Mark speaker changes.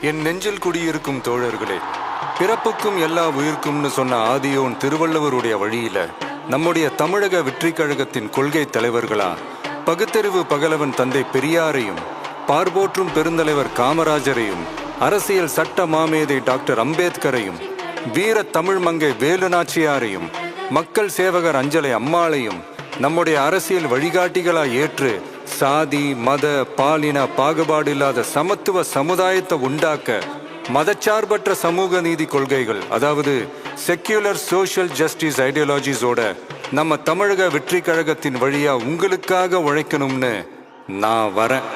Speaker 1: என் நெஞ்சில் குடியிருக்கும் தோழர்களே, பிறப்புக்கும் எல்லா உயிர்க்கும்னு சொன்ன ஆதியோன் திருவள்ளுவருடைய வழியில நம்முடைய தமிழக வெற்றிக் கழகத்தின் கொள்கை தலைவர்களா பகுத்தறிவு பகலவன் தந்தை பெரியாரையும், பார்போற்றும் பெருந்தலைவர் காமராஜரையும், அரசியல் சட்ட மாமேதை டாக்டர் அம்பேத்கரையும், வீர தமிழ் மங்கை வேலு நாச்சியாரையும், மக்கள் சேவகர் அஞ்சலை அம்மாளையும் நம்முடைய அரசியல் வழிகாட்டிகளா ஏற்று சாதி மத பாலின பாகுபாடு இல்லாத சமத்துவ சமுதாயத்தை உண்டாக்க மதச்சார்பற்ற சமூக நீதி கொள்கைகள், அதாவது செக்யூலர் சோஷியல் ஜஸ்டிஸ் ஐடியாலஜிஸோட நம்ம தமிழக வெற்றி கழகத்தின் வழியா உங்களுக்காக உழைக்கணும்னு நான் வரேன்.